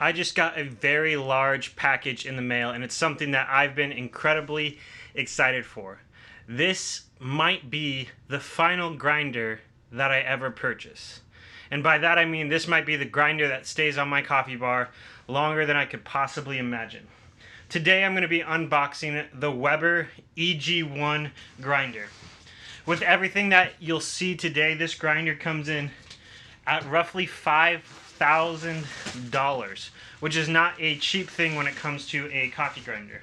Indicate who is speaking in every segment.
Speaker 1: I just got a very large package in the mail, and it's something that I've been incredibly excited for. This might be the final grinder that I ever purchase. And by that I mean this might be the grinder that stays on my coffee bar longer than I could possibly imagine. Today I'm going to be unboxing the Weber EG-1 grinder. With everything that you'll see today, this grinder comes in at roughly $5,000, which is not a cheap thing when it comes to a coffee grinder.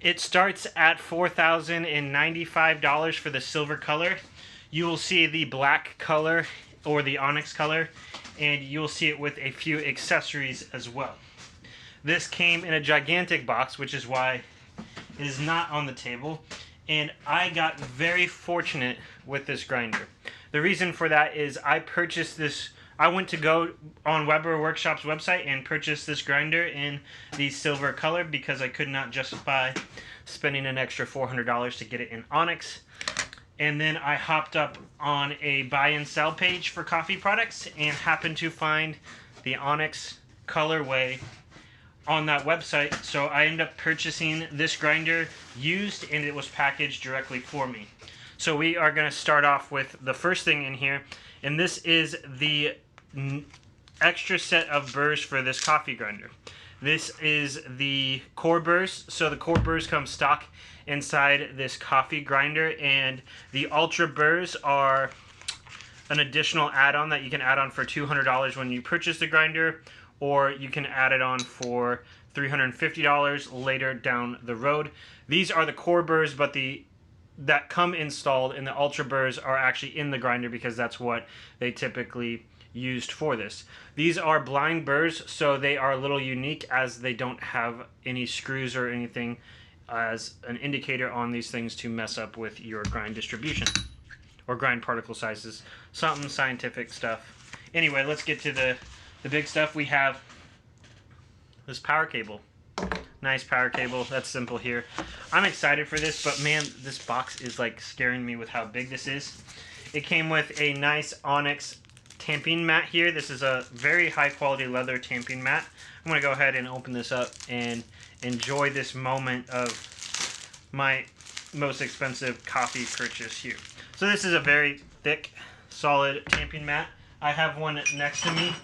Speaker 1: It starts at $4,095 for the silver color. You will see the black color or the Onyx color, and you'll see it with a few accessories as well. This came in a gigantic box, which is why it is not on the table, and I got very fortunate with this grinder. The reason for that is I purchased this. I went to go on Weber Workshop's website and purchase this grinder in the silver color because I could not justify spending an extra $400 to get it in Onyx. And then I hopped up on a buy and sell page for coffee products and happened to find the Onyx colorway on that website. So I ended up purchasing this grinder used, and it was packaged directly for me. So we are going to start off with the first thing in here, and this is the extra set of burrs for this coffee grinder. This is the core burrs. So the core burrs come stock inside this coffee grinder, and the ultra burrs are an additional add-on that you can add on for $200 when you purchase the grinder, or you can add it on for $350 later down the road. These are the core burrs, but that come installed, and the ultra burrs are actually in the grinder because that's what they typically used for this. These are blind burrs, so they are a little unique as they don't have any screws or anything as an indicator on these things to mess up with your grind distribution or grind particle sizes. Something scientific stuff. Anyway, let's get to the big stuff. We have this power cable. Nice power cable. That's simple here. I'm excited for this, but man, this box is like scaring me with how big this is. It came with a nice Onyx tamping mat here. This is a very high quality leather tamping mat. I'm going to go ahead and open this up and enjoy this moment of my most expensive coffee purchase here. So this is a very thick, solid tamping mat. I have one next to me.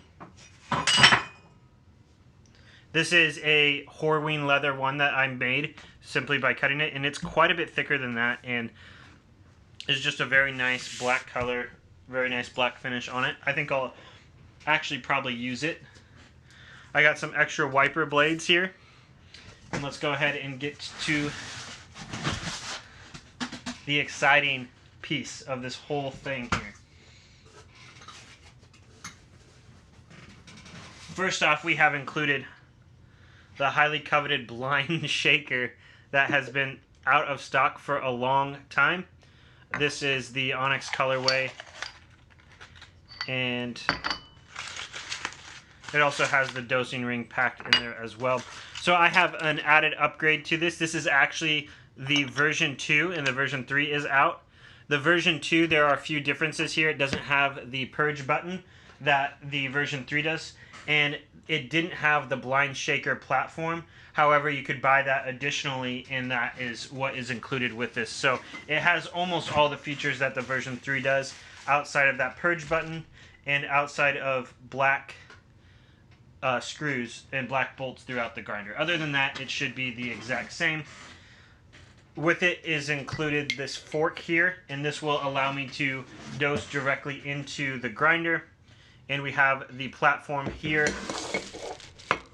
Speaker 1: This is a Horween leather one that I made simply by cutting it, and it's quite a bit thicker than that, and it's just a very nice black color, very nice black finish on it. I think I'll actually probably use it. I got some extra wiper blades here, and let's go ahead and get to the exciting piece of this whole thing here. First off, we have included the highly coveted blind shaker that has been out of stock for a long time. This is the Onyx colorway, and it also has the dosing ring packed in there as well. So I have an added upgrade to this. This is actually the version 2, and the version 3 is out. The version 2, there are a few differences here. It doesn't have the purge button that the version 3 does, and it didn't have the blind shaker platform. However, you could buy that additionally, and that is what is included with this. So it has almost all the features that the version 3 does, outside of that purge button and outside of black screws and black bolts throughout the grinder. Other than that, it should be the exact same. With it is included this fork here, and this will allow me to dose directly into the grinder. And we have the platform here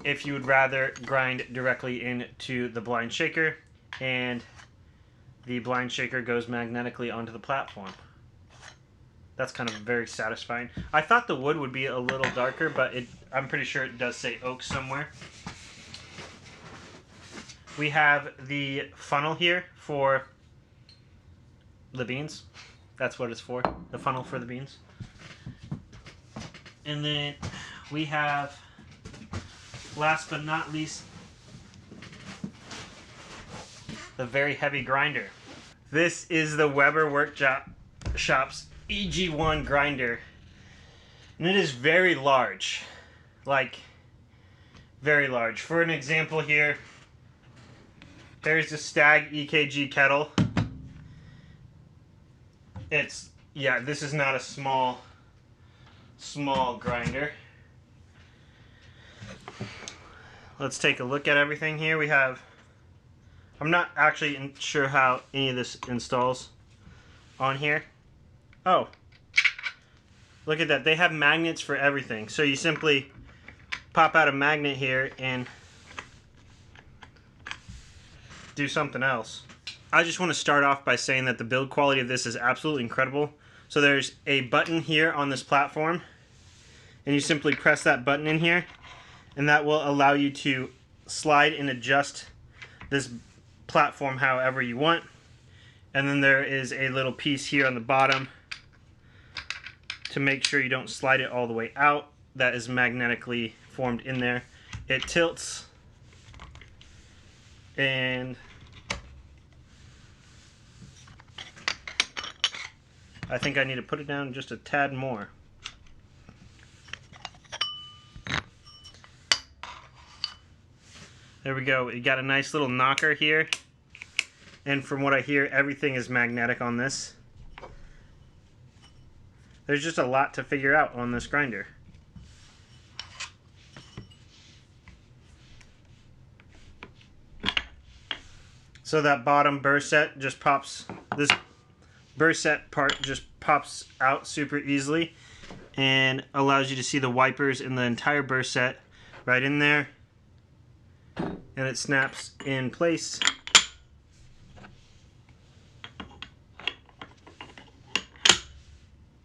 Speaker 1: if you would rather grind directly into the blind shaker, and the blind shaker goes magnetically onto the platform. That's kind of very satisfying. I thought the wood would be a little darker, but I'm pretty sure it does say oak somewhere. We have the funnel here for the beans. That's what it's for, the funnel for the beans. And then we have, last but not least, the very heavy grinder. This is the Weber Workshop's EG-1 grinder, and it is very large. Like, very large. For an example here, there's the Stag EKG kettle. It's, yeah, this is not a small grinder. Let's take a look at everything here. We have, I'm not actually sure how any of this installs on here. Oh, look at that. They have magnets for everything. So you simply pop out a magnet here and do something else. I just want to start off by saying that the build quality of this is absolutely incredible. So there's a button here on this platform, and you simply press that button in here, and that will allow you to slide and adjust this platform however you want. And then there is a little piece here on the bottom to make sure you don't slide it all the way out. That is magnetically formed in there. It tilts, and I think I need to put it down just a tad more. There we go. You got a nice little knocker here. And from what I hear, everything is magnetic on this. There's just a lot to figure out on this grinder. So that bottom burr set just pops, this burr set part just pops out super easily and allows you to see the wipers in the entire burr set right in there, and it snaps in place.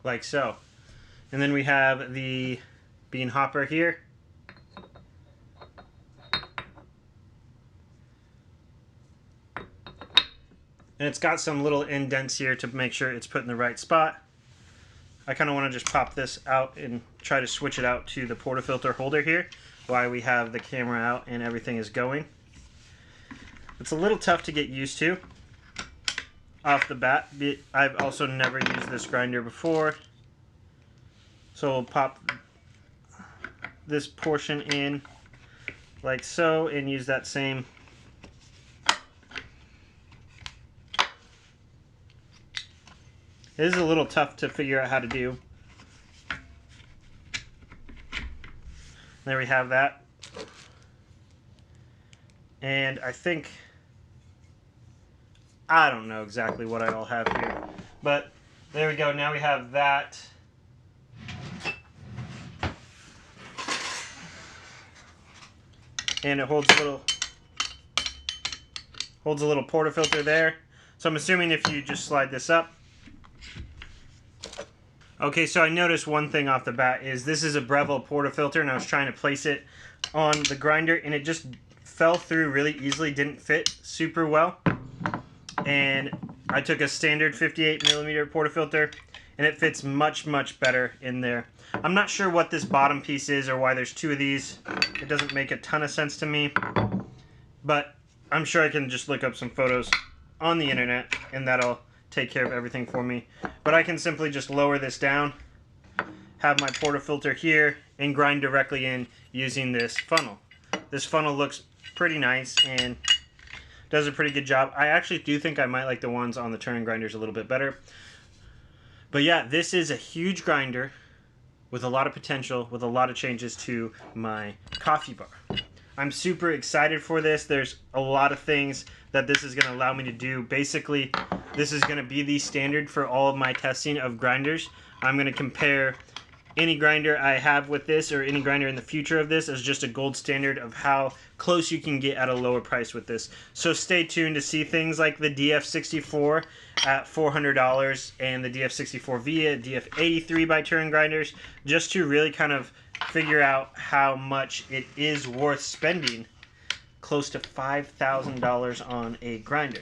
Speaker 1: Like so. And then we have the bean hopper here. And it's got some little indents here to make sure it's put in the right spot. I kind of want to just pop this out and try to switch it out to the portafilter holder here while we have the camera out and everything is going. It's a little tough to get used to off the bat. I've also never used this grinder before. So we'll pop this portion in like so and use that same It is a little tough to figure out how to do. There we have that. And I think, I don't know exactly what I all have here, but there we go. Now we have that. And it holds a little portafilter there. So I'm assuming if you just slide this up. Okay, so I noticed one thing off the bat is this is a Breville portafilter, and I was trying to place it on the grinder and it just fell through really easily, didn't fit super well. And I took a standard 58mm portafilter and it fits much, much better in there. I'm not sure what this bottom piece is or why there's two of these. It doesn't make a ton of sense to me, but I'm sure I can just look up some photos on the internet and that'll take care of everything for me. But I can simply just lower this down, have my portafilter here, and grind directly in using this funnel. This funnel looks pretty nice and does a pretty good job. I actually do think I might like the ones on the turn grinders a little bit better. But yeah, this is a huge grinder with a lot of potential, with a lot of changes to my coffee bar. I'm super excited for this. There's a lot of things that this is going to allow me to do. Basically, this is going to be the standard for all of my testing of grinders. I'm going to compare any grinder I have with this or any grinder in the future of this as just a gold standard of how close you can get at a lower price with this. So stay tuned to see things like the DF64 at $400 and the DF64V at DF83 by Turn Grinders, just to really kind of figure out how much it is worth spending close to $5,000 on a grinder.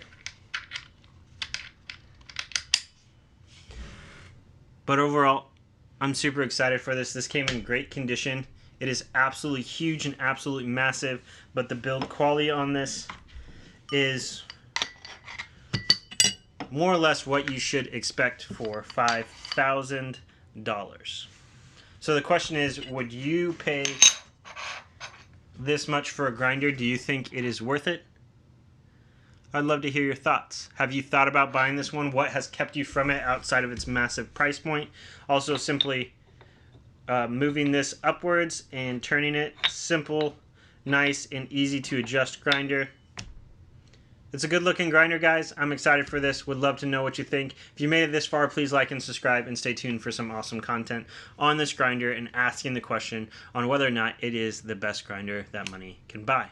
Speaker 1: But overall, I'm super excited for this. This came in great condition. It is absolutely huge and absolutely massive, but the build quality on this is more or less what you should expect for $5,000. So the question is, would you pay this much for a grinder, do you think it is worth it? I'd love to hear your thoughts. Have you thought about buying this one? What has kept you from it outside of its massive price point? Also, simply moving this upwards and turning it. Simple, nice, and easy to adjust grinder. It's a good looking grinder, guys. I'm excited for this. Would love to know what you think. If you made it this far, please like and subscribe and stay tuned for some awesome content on this grinder and asking the question on whether or not it is the best grinder that money can buy.